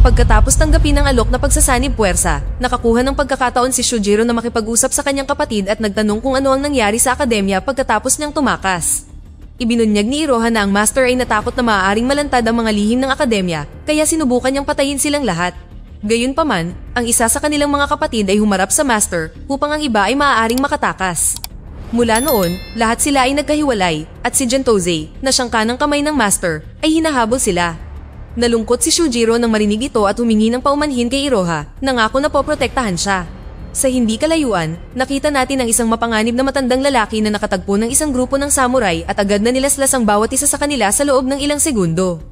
Pagkatapos tanggapin ng alok na pagsasanib puwersa, nakakuha ng pagkakataon si Shujiro na makipag-usap sa kanyang kapatid at nagtanong kung ano ang nangyari sa akademya pagkatapos niyang tumakas. Ibinunyag ni Iroha na ang master ay natakot na maaaring malantad ang mga lihim ng akademya, kaya sinubukan niyang patayin silang lahat. Gayunpaman, ang isa sa kanilang mga kapatid ay humarap sa master upang ang iba ay maaaring makatakas. Mula noon, lahat sila ay nagkahiwalay at si Gentoze, na siyang kanang kamay ng master, ay hinahabol sila. Nalungkot si Shujiro nang marinig ito at humingi ng paumanhin kay Iroha, nangako na poprotektahan siya. Sa hindi kalayuan, nakita natin ang isang mapanganib na matandang lalaki na nakatagpo ng isang grupo ng samurai at agad na nilaslas ang bawat isa sa kanila sa loob ng ilang segundo.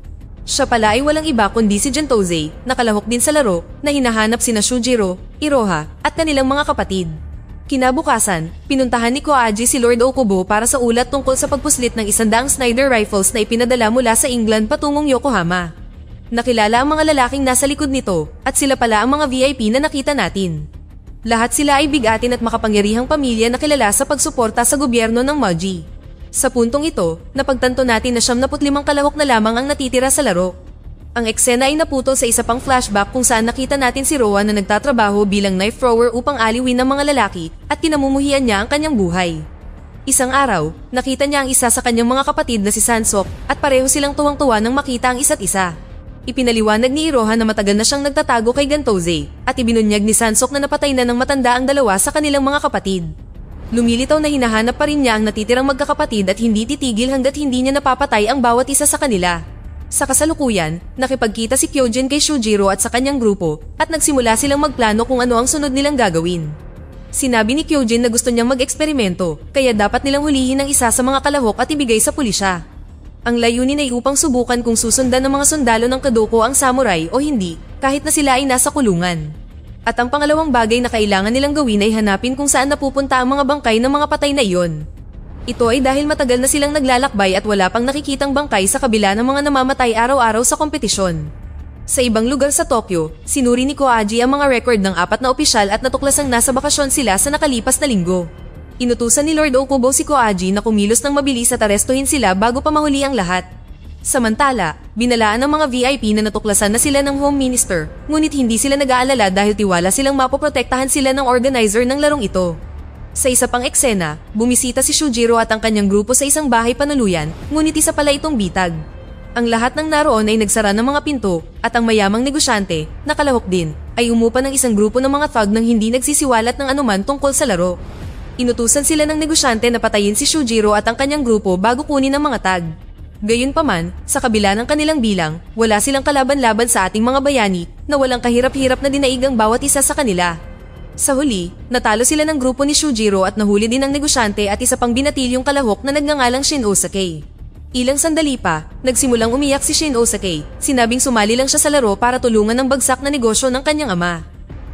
Siya pala ay walang iba kundi si Gentoze, nakalahok din sa laro, na hinahanap sina Shujiro, Iroha, at kanilang mga kapatid. Kinabukasan, pinuntahan ni Koaji si Lord Okubo para sa ulat tungkol sa pagpuslit ng 100 Sniper rifles na ipinadala mula sa England patungong Yokohama. Nakilala ang mga lalaking nasa likod nito at sila pala ang mga VIP na nakita natin. Lahat sila ay bigatin at makapangyarihang pamilya na kilala sa pagsuporta sa gobyerno ng Moji. Sa puntong ito, napagtanto natin na 75 kalahok na lamang ang natitira sa laro. Ang eksena ay naputol sa isa pang flashback kung saan nakita natin si Roa na nagtatrabaho bilang knife thrower upang aliwin ng mga lalaki at kinamumuhian niya ang kanyang buhay. Isang araw, nakita niya ang isa sa kanyang mga kapatid na si Sansok at pareho silang tuwang-tuwa nang makita ang isa't isa. Ipinaliwanag ni Iroha na matagal na siyang nagtatago kay Gentoze at ibinunyag ni Sansok na napatay na ng matanda ang dalawa sa kanilang mga kapatid. Lumilitaw na hinahanap pa rin niya ang natitirang magkakapatid at hindi titigil hanggat hindi niya napapatay ang bawat isa sa kanila. Sa kasalukuyan, nakipagkita si Kyojin kay Shujiro at sa kanyang grupo at nagsimula silang magplano kung ano ang sunod nilang gagawin. Sinabi ni Kyojin na gusto niyang mag-eksperimento kaya dapat nilang hulihin ang isa sa mga kalahok at ibigay sa pulisya. Ang layunin ay upang subukan kung susundan ng mga sundalo ng Kadoko ang samurai o hindi, kahit na sila ay nasa kulungan. At ang pangalawang bagay na kailangan nilang gawin ay hanapin kung saan napupunta ang mga bangkay ng mga patay na iyon. Ito ay dahil matagal na silang naglalakbay at wala pang nakikitang bangkay sa kabila ng mga namamatay araw-araw sa kompetisyon. Sa ibang lugar sa Tokyo, sinuri ni Koaji ang mga record ng 4 na opisyal at natuklasang nasa bakasyon sila sa nakalipas na linggo. Inutusan ni Lord Okubo si Koaji na kumilos ng mabilis at arestuhin sila bago pa mahuli ang lahat. Samantala, binalaan ng mga VIP na natuklasan na sila ng Home Minister, ngunit hindi sila nag-aalala dahil tiwala silang mapoprotektahan sila ng organizer ng larong ito. Sa isa pang eksena, bumisita si Shujiro at ang kanyang grupo sa isang bahay panuluyan, ngunit isa pala itong bitag. Ang lahat ng naroon ay nagsara ng mga pinto at ang mayamang negosyante, nakalahok din, ay umupa ng isang grupo ng mga thug nang hindi nagsisiwalat ng anuman tungkol sa laro. Inutusan sila ng negosyante na patayin si Shujiro at ang kanyang grupo bago kunin ang mga tag. Gayunpaman, sa kabila ng kanilang bilang, wala silang kalaban-laban sa ating mga bayani na walang kahirap-hirap na dinaig ang bawat isa sa kanila. Sa huli, natalo sila ng grupo ni Shujiro at nahuli din ang negosyante at isa pang binatilyong kalahok na nagngangalang Shin Osake. Ilang sandali pa, nagsimulang umiyak si Shin Osake, sinabing sumali lang siya sa laro para tulungan ang bagsak na negosyo ng kanyang ama.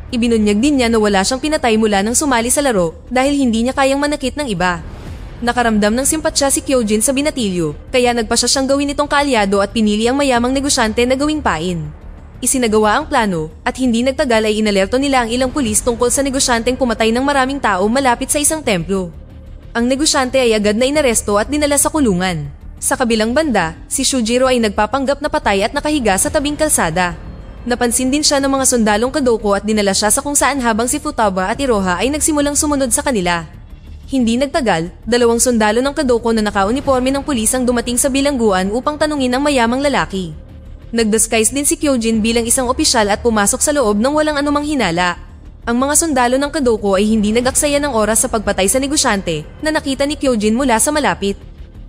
Ibinunyag din niya na wala siyang pinatay mula nang sumali sa laro dahil hindi niya kayang manakit ng iba. Nakaramdam ng simpatsya si Kyojin sa binatilyo, kaya nagpasya siyang gawin itong kaalyado at pinili ang mayamang negosyante na gawing pain. Isinagawa ang plano at hindi nagtagal ay inalerto nila ang ilang pulis tungkol sa negosyanteng pumatay ng maraming tao malapit sa isang templo. Ang negosyante ay agad na inaresto at dinala sa kulungan. Sa kabilang banda, si Shujiro ay nagpapanggap na patay at nakahiga sa tabing kalsada. Napansin din siya ng mga sundalong Kadoko at dinala siya sa kung saan habang si Futaba at Iroha ay nagsimulang sumunod sa kanila. Hindi nagtagal, 2 sundalo ng Kadoko na nakauniporme ng pulis ang dumating sa bilangguan upang tanungin ang mayamang lalaki. Nagdisguise din si Kyojin bilang isang opisyal at pumasok sa loob ng walang anumang hinala. Ang mga sundalo ng Kadoko ay hindi nag-aksaya ng oras sa pagpatay sa negosyante na nakita ni Kyojin mula sa malapit.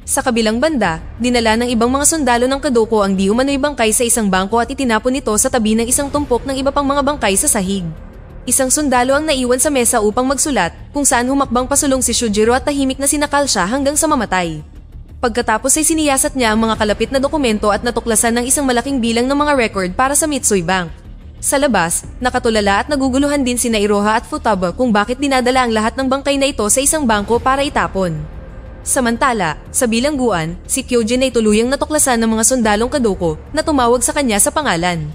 Sa kabilang banda, dinala ng ibang mga sundalo ng Kadoko ang di umano'y bangkay sa isang bangko at itinapon ito sa tabi ng isang tumpok ng iba pang mga bangkay sa sahig. Isang sundalo ang naiwan sa mesa upang magsulat kung saan humakbang pasulong si Shujiro at tahimik na sinakal siya hanggang sa mamatay. Pagkatapos ay siniyasat niya ang mga kalapit na dokumento at natuklasan ng isang malaking bilang ng mga record para sa Mitsui Bank. Sa labas, nakatulala at naguguluhan din sina Iroha at Futaba kung bakit dinadala ang lahat ng bangkay na ito sa isang bangko para itapon. Samantala, sa bilangguan, si Kyojin ay tuluyang natuklasan ng mga sundalong Kadoko na tumawag sa kanya sa pangalan.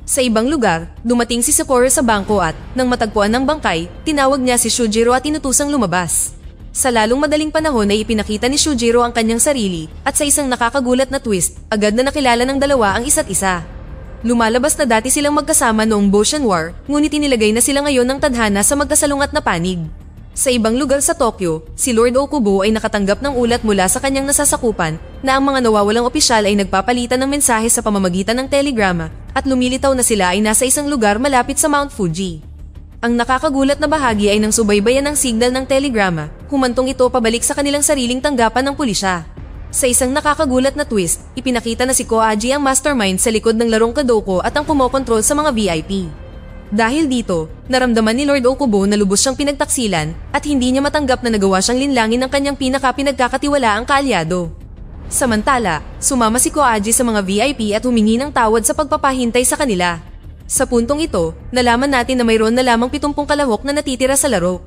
Sa ibang lugar, dumating si Sapporo sa bangko at, nang matagpuan ng bangkay, tinawag niya si Shujiro at inutusang lumabas. Sa lalong madaling panahon ay ipinakita ni Shujiro ang kanyang sarili at sa isang nakakagulat na twist, agad na nakilala ng dalawa ang isa't isa. Lumalabas na dati silang magkasama noong Boshan War, ngunit inilagay na sila ngayon ng tadhana sa magkasalungat na panig. Sa ibang lugar sa Tokyo, si Lord Okubo ay nakatanggap ng ulat mula sa kanyang nasasakupan na ang mga nawawalang opisyal ay nagpapalitan ng mensahe sa pamamagitan ng telegrama at lumilitaw na sila ay nasa isang lugar malapit sa Mount Fuji. Ang nakakagulat na bahagi ay nang subaybayan ng signal ng telegrama, humantong ito pabalik sa kanilang sariling tanggapan ng pulisya. Sa isang nakakagulat na twist, ipinakita na si Koaji ang mastermind sa likod ng larong Kadoko at ang kumokontrol sa mga VIP. Dahil dito, naramdaman ni Lord Okubo na lubos siyang pinagtaksilan at hindi niya matanggap na nagawa siyang linlangin ng kanyang pinagkakatiwalaang kaalyado. Samantala, sumama si Koaji sa mga VIP at humingi ng tawad sa pagpapahintay sa kanila. Sa puntong ito, nalaman natin na mayroon na lamang 70 kalahok na natitira sa laro.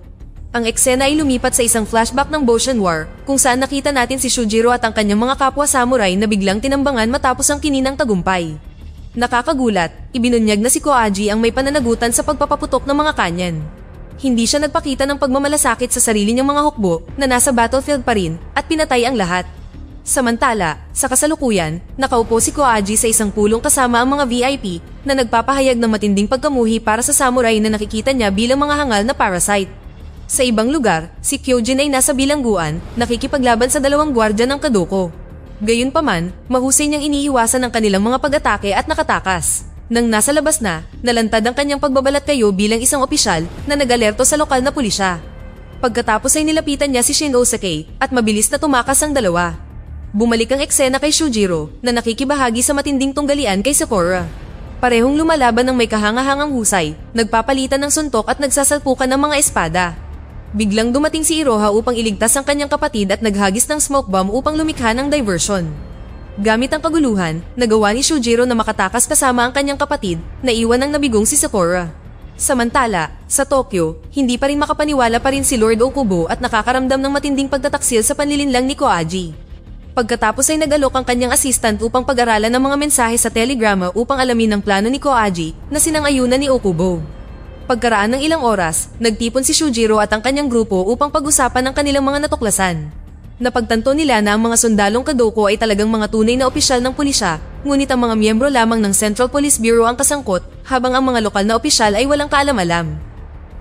Ang eksena ay lumipat sa isang flashback ng Boshan War kung saan nakita natin si Shujiro at ang kanyang mga kapwa samurai na biglang tinambangan matapos ang kininang tagumpay. Nakakagulat, ibinunyag na si Koaji ang may pananagutan sa pagpapaputok ng mga kanyan. Hindi siya nagpakita ng pagmamalasakit sa sarili niyang mga hukbo na nasa battlefield pa rin at pinatay ang lahat. Samantala, sa kasalukuyan, nakaupo si Koaji sa isang pulong kasama ang mga VIP na nagpapahayag ng matinding pagkamuhi para sa samurai na nakikita niya bilang mga hangal na parasite. Sa ibang lugar, si Kyojin ay nasa bilangguan, nakikipaglaban sa dalawang gwardya ng Kadoko. Gayunpaman, mahusay niyang iniiwasan ang kanilang mga pag-atake at nakatakas. Nang nasa labas na, nalantad ang kanyang pagbabalat kayo bilang isang opisyal na nag-alerto sa lokal na pulisya. Pagkatapos ay nilapitan niya si Shinnosake at mabilis na tumakas ang dalawa. Bumalik ang eksena kay Shujiro na nakikibahagi sa matinding tunggalian kay Sakura. Parehong lumalaban ng may kahangahangang husay, nagpapalitan ng suntok at nagsasalpukan ng mga espada. Biglang dumating si Iroha upang iligtas ang kanyang kapatid at naghagis ng smoke bomb upang lumikha ng diversion. Gamit ang kaguluhan, nagawa ni Shujiro na makatakas kasama ang kanyang kapatid na iwan ng nabigong si Sakura. Samantala, sa Tokyo, hindi pa rin makapaniwala pa rin si Lord Okubo at nakakaramdam ng matinding pagtataksil sa panlilinlang ni Koaji. Pagkatapos ay nag-alok ang kanyang assistant upang pag-aralan ng mga mensahe sa telegrama upang alamin ang plano ni Koaji na sinangayunan ni Okubo. Pagkaraan ng ilang oras, nagtipon si Shujiro at ang kanyang grupo upang pag-usapan ang kanilang mga natuklasan. Napagtanto nila na ang mga sundalong Kadoko ay talagang mga tunay na opisyal ng pulisya, ngunit ang mga miyembro lamang ng Central Police Bureau ang kasangkot, habang ang mga lokal na opisyal ay walang kaalam-alam.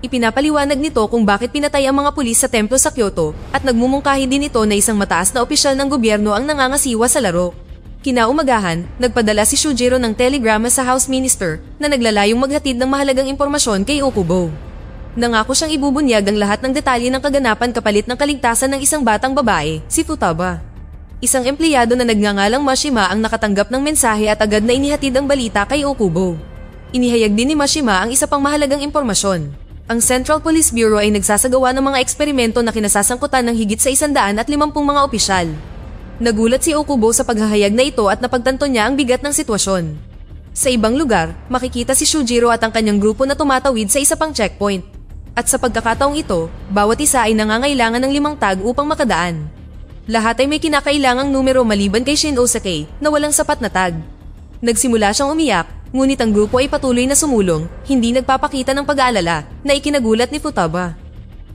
Ipinapaliwanag nito kung bakit pinatay ang mga pulis sa templo sa Kyoto at nagmumungkahi din ito na isang mataas na opisyal ng gobyerno ang nangangasiwa sa laro. Kinaumagahan, nagpadala si Shujiro ng telegrama sa House Minister na naglalayong maghatid ng mahalagang impormasyon kay Okubo. Nangako siyang ibubunyag ang lahat ng detalye ng kaganapan kapalit ng kaligtasan ng isang batang babae, si Futaba. Isang empleyado na nagngangalang Mashima ang nakatanggap ng mensahe at agad na inihatid ang balita kay Okubo. Inihayag din ni Mashima ang isa pang mahalagang impormasyon. Ang Central Police Bureau ay nagsasagawa ng mga eksperimento na kinasasangkutan ng higit sa 150 mga opisyal. Nagulat si Okubo sa paghahayag na ito at napagtanto niya ang bigat ng sitwasyon. Sa ibang lugar, makikita si Shujiro at ang kanyang grupo na tumatawid sa isa pang checkpoint. At sa pagkakataong ito, bawat isa ay nangangailangan ng 5 tag upang makadaan. Lahat ay may kinakailangang numero maliban kay Shinnosake na walang sapat na tag. Nagsimula siyang umiyak, ngunit ang grupo ay patuloy na sumulong, hindi nagpapakita ng pag-aalala na ikinagulat ni Futaba.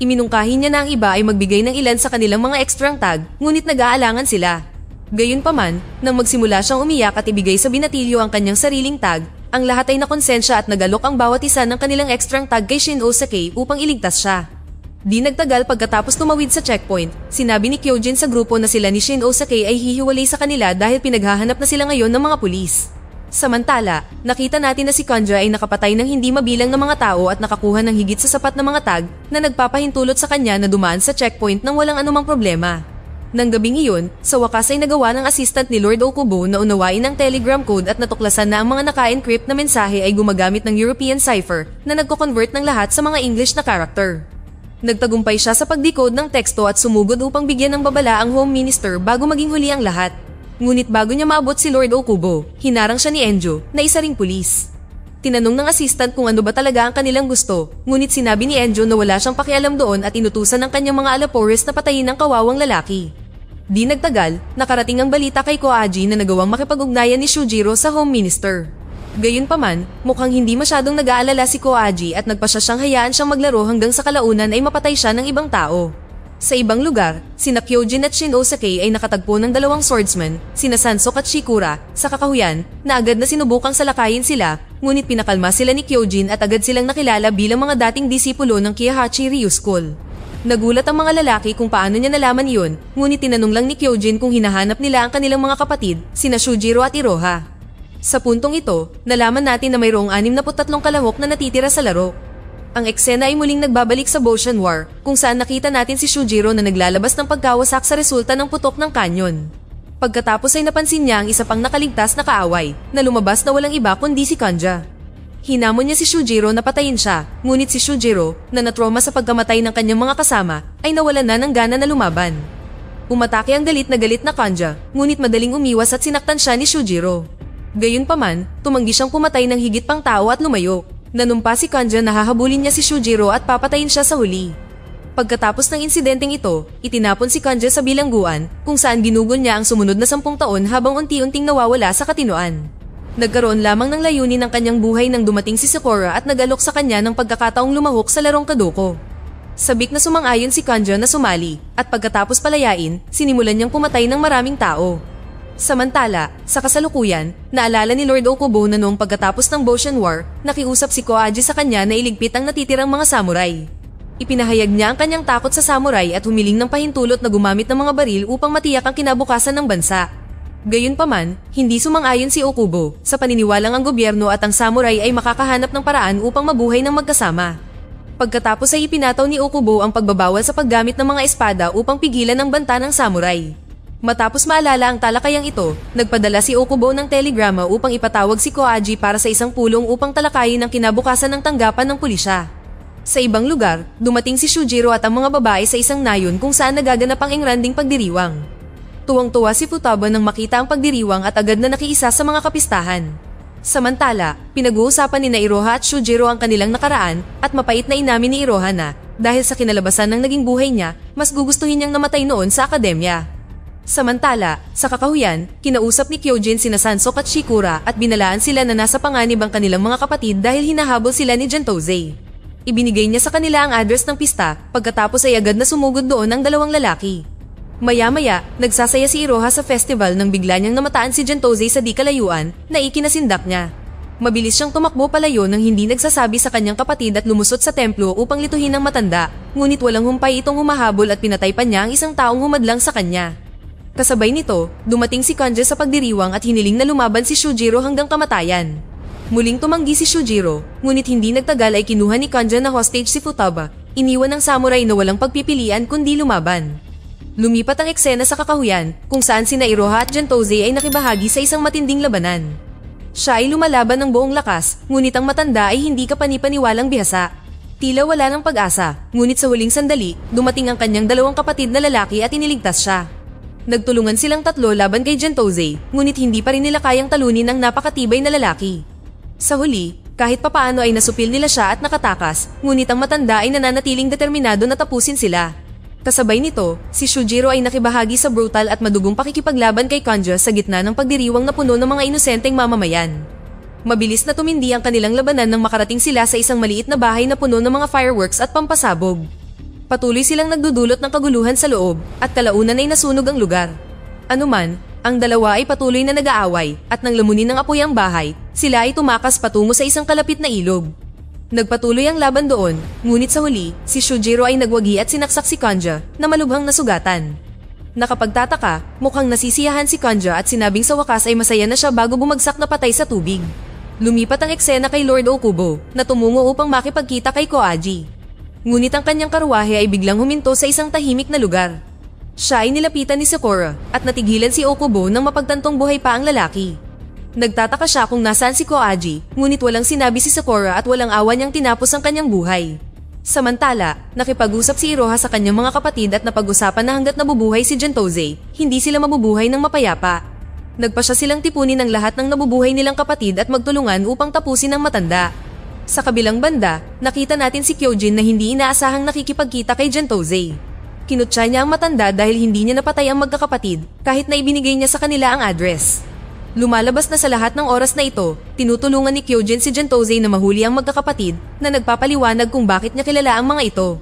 Iminungkahi niya na ang iba ay magbigay ng ilan sa kanilang mga extrang tag, ngunit nag-aalangan sila. Gayunpaman, nang magsimula siyang umiyak at ibigay sa binatilyo ang kanyang sariling tag, ang lahat ay nakonsensya at nagalok ang bawat isa ng kanilang extrang tag kay Shinnosake upang iligtas siya. Di nagtagal pagkatapos tumawid sa checkpoint, sinabi ni Kyojin sa grupo na sila ni Shinnosake ay hihiwalay sa kanila dahil pinaghahanap na sila ngayon ng mga pulis. Samantala, nakita natin na si Kanja ay nakapatay ng hindi mabilang na mga tao at nakakuha ng higit sa sapat na mga tag na nagpapahintulot sa kanya na dumaan sa checkpoint nang walang anumang problema. Nang gabing iyon, sa wakas ay nagawa ng assistant ni Lord Okubo na unawain ang telegram code at natuklasan na ang mga naka-encrypt na mensahe ay gumagamit ng European cipher na nagko-convert ng lahat sa mga English na character. Nagtagumpay siya sa pag-decode ng teksto at sumugod upang bigyan ng babala ang Home Minister bago maging huli ang lahat. Ngunit bago niya maabot si Lord Okubo, hinarang siya ni Enjo na isa ring pulis. Tinanong ng assistant kung ano ba talaga ang kanilang gusto, ngunit sinabi ni Enjo na wala siyang pakialam doon at inutusan ng kanyang mga alapores na patayin ang kawawang lalaki. Di nagtagal, nakarating ang balita kay Koaji na nagawang makipag-ugnayan ni Shujiro sa Home Minister. Gayunpaman, mukhang hindi masyadong nag-aalala si Koaji at nagpasya siyang hayaan siyang maglaro hanggang sa kalaunan ay mapatay siya ng ibang tao. Sa ibang lugar, sina Kyojin at Shinnosake ay nakatagpo ng dalawang swordsman, sina Sansok at Shikura, sa kakahuyan, na agad na sinubukang salakayin sila, ngunit pinakalma sila ni Kyojin at agad silang nakilala bilang mga dating disipulo ng Kihachi Ryu School. Nagulat ang mga lalaki kung paano niya nalaman iyon, ngunit tinanong lang ni Kyojin kung hinahanap nila ang kanilang mga kapatid, sina Shujiro at Iroha. Sa puntong ito, nalaman natin na mayroong 63 kalahok na natitira sa laro. Ang eksena ay muling nagbabalik sa Boshan War, kung saan nakita natin si Shujiro na naglalabas ng pagkawasak sa resulta ng putok ng kanyon. Pagkatapos ay napansin niya ang isa pang nakaligtas na kaaway, na lumabas na walang iba kundi si Kanja. Hinamon niya si Shujiro na patayin siya, ngunit si Shujiro, na natroma sa pagkamatay ng kanyang mga kasama, ay nawalan na ng gana na lumaban. Umatake ang galit na Kanja, ngunit madaling umiwas at sinaktan siya ni Shujiro. Gayunpaman, tumanggi siyang pumatay ng higit pang tao at lumayo. Nanumpa si Kanja na hahabulin niya si Shujiro at papatayin siya sa huli. Pagkatapos ng insidenteng ito, itinapon si Kanja sa bilangguan, kung saan ginugol niya ang sumunod na 10 taon habang unti-unting nawawala sa katinoan. Nagkaroon lamang ng layunin ng kanyang buhay nang dumating si Sakura at nag-alok sa kanya ng pagkakataong lumahok sa larong Kadoku. Sabik na sumang-ayon si Kanja na sumali, at pagkatapos palayain, sinimulan niyang pumatay ng maraming tao. Samantala, sa kasalukuyan, naalala ni Lord Okubo na noong pagkatapos ng Boshan War, nakiusap si Koaji sa kanya na iligpit ang natitirang mga samurai. Ipinahayag niya ang kanyang takot sa samurai at humiling ng pahintulot na gumamit ng mga baril upang matiyak ang kinabukasan ng bansa. Gayunpaman, hindi sumang-ayon si Okubo sa paniniwalang ang gobyerno at ang samurai ay makakahanap ng paraan upang mabuhay ng magkasama. Pagkatapos ay ipinataw ni Okubo ang pagbabawal sa paggamit ng mga espada upang pigilan ang banta ng samurai. Matapos maalala ang talakayang ito, nagpadala si Okubo ng telegrama upang ipatawag si Koaji para sa isang pulong upang talakayin ang kinabukasan ng tanggapan ng pulisya. Sa ibang lugar, dumating si Shujiro at ang mga babae sa isang nayon kung saan nagaganap ang engranding pagdiriwang. Tuwang-tuwa si Futaba nang makita ang pagdiriwang at agad na nakiisa sa mga kapistahan. Samantala, pinag-uusapan ni Iroha at Shujiro ang kanilang nakaraan at mapait na inamin ni Iroha na, dahil sa kinalabasan ng naging buhay niya, mas gugustuhin niyang namatay noon sa akademya. Samantala, sa kakahuyan, kinausap ni Kyojin sina Sansok at Shikura at binalaan sila na nasa panganib ang kanilang mga kapatid dahil hinahabol sila ni Gentose. Ibinigay niya sa kanila ang address ng pista, pagkatapos ay agad na sumugod doon ang dalawang lalaki. Maya-maya, nagsasaya si Iroha sa festival nang bigla niyang namataan si Gentose sa di kalayuan na ikinasindak niya. Mabilis siyang tumakbo palayo nang hindi nagsasabi sa kanyang kapatid at lumusot sa templo upang lituhin ang matanda, ngunit walang humpay itong humahabol at pinatay pa niya ang isang taong humadlang sa kanya. Kasabay nito, dumating si Kanja sa pagdiriwang at hiniling na lumaban si Shujiro hanggang kamatayan. Muling tumanggi si Shujiro, ngunit hindi nagtagal ay kinuha ni Kanja na hostage si Futaba, iniwan ng samurai na walang pagpipilian kundi lumaban. Lumipat ang eksena sa kakahuyan, kung saan sina Iroha at Gentose ay nakibahagi sa isang matinding labanan. Siya ay lumalaban ng buong lakas, ngunit ang matanda ay hindi kapanipaniwalang bihasa. Tila wala ng pag-asa, ngunit sa huling sandali, dumating ang kanyang dalawang kapatid na lalaki at iniligtas siya. Nagtulungan silang tatlo laban kay Gentose, ngunit hindi pa rin nila kayang talunin ang napakatibay na lalaki. Sa huli, kahit papaano ay nasupil nila siya at nakatakas, ngunit ang matanda ay nananatiling determinado na tapusin sila. Kasabay nito, si Shujiro ay nakibahagi sa brutal at madugong pakikipaglaban kay Kanja sa gitna ng pagdiriwang na puno ng mga inosenteng mamamayan. Mabilis na tumindi ang kanilang labanan nang makarating sila sa isang maliit na bahay na puno ng mga fireworks at pampasabog. Patuloy silang nagdudulot ng kaguluhan sa loob at kalaunan ay nasunog ang lugar. Anuman, ang dalawa ay patuloy na nag-aaway at nang lamunin ng apoy ang bahay, sila ay tumakas patungo sa isang kalapit na ilog. Nagpatuloy ang laban doon, ngunit sa huli, si Shujiro ay nagwagi at sinaksak si Kanja na malubhang nasugatan. Nakapagtataka, mukhang nasisiyahan si Kanja at sinabing sa wakas ay masaya na siya bago bumagsak na patay sa tubig. Lumipat ang eksena kay Lord Okubo na tumungo upang makipagkita kay Koaji. Ngunit ang kanyang karwahe ay biglang huminto sa isang tahimik na lugar. Siya ay nilapitan ni Sakura at natigilan si Okubo nang mapagtantong buhay pa ang lalaki. Nagtataka siya kung nasaan si Koaji, ngunit walang sinabi si Sakura at walang awa niyang tinapos ang kanyang buhay. Samantala, nakipag-usap si Iroha sa kanyang mga kapatid at napag-usapan na hanggat nabubuhay si Gentose, hindi sila mabubuhay ng mapayapa. Nagpasya silang tipunin ang lahat ng nabubuhay nilang kapatid at magtulungan upang tapusin ang matanda. Sa kabilang banda, nakita natin si Kyojin na hindi inaasahang nakikipagkita kay Gentose. Kinutya niya ang matanda dahil hindi niya napatay ang magkakapatid kahit na ibinigay niya sa kanila ang address. Lumalabas na sa lahat ng oras na ito, tinutulungan ni Kyojin si Gentose na mahuli ang magkakapatid na nagpapaliwanag kung bakit niya kilala ang mga ito.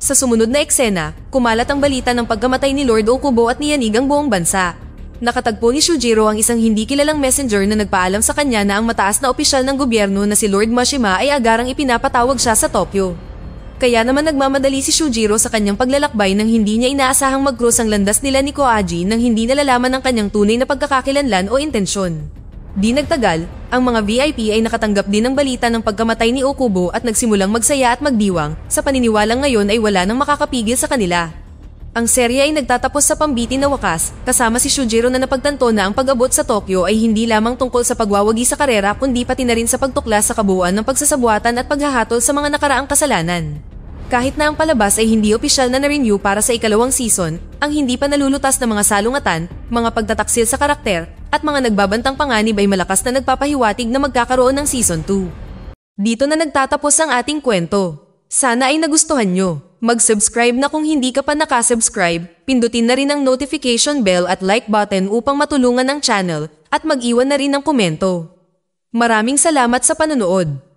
Sa sumunod na eksena, kumalat ang balita ng pagkamatay ni Lord Okubo at niyanig ang buong bansa. Nakatagpo ni Shujiro ang isang hindi kilalang messenger na nagpaalam sa kanya na ang mataas na opisyal ng gobyerno na si Lord Mashima ay agarang ipinapatawag siya sa Tokyo. Kaya naman nagmamadali si Shujiro sa kanyang paglalakbay nang hindi niya inaasahang mag-cross ang landas nila ni Koaji nang hindi nalalaman ang kanyang tunay na pagkakakilanlan o intensyon. Di nagtagal, ang mga VIP ay nakatanggap din ng balita ng pagkamatay ni Okubo at nagsimulang magsaya at magdiwang sa paniniwalang ngayon ay wala nang makakapigil sa kanila. Ang serye ay nagtatapos sa pambitin na wakas, kasama si Shujiro na napagtanto na ang pag-abot sa Tokyo ay hindi lamang tungkol sa pagwawagi sa karera kundi pati na rin sa pagtuklas sa kabuuan ng pagsasabuatan at paghahatol sa mga nakaraang kasalanan. Kahit na ang palabas ay hindi opisyal na na-renew para sa ikalawang season, ang hindi pa nalulutas na mga salungatan, mga pagtataksil sa karakter, at mga nagbabantang panganib ay malakas na nagpapahiwatig na magkakaroon ng season 2. Dito na nagtatapos ang ating kwento. Sana ay nagustuhan nyo. Mag-subscribe na kung hindi ka pa nakasubscribe, pindutin na rin ang notification bell at like button upang matulungan ang channel at mag-iwan na rin ng komento. Maraming salamat sa panonood.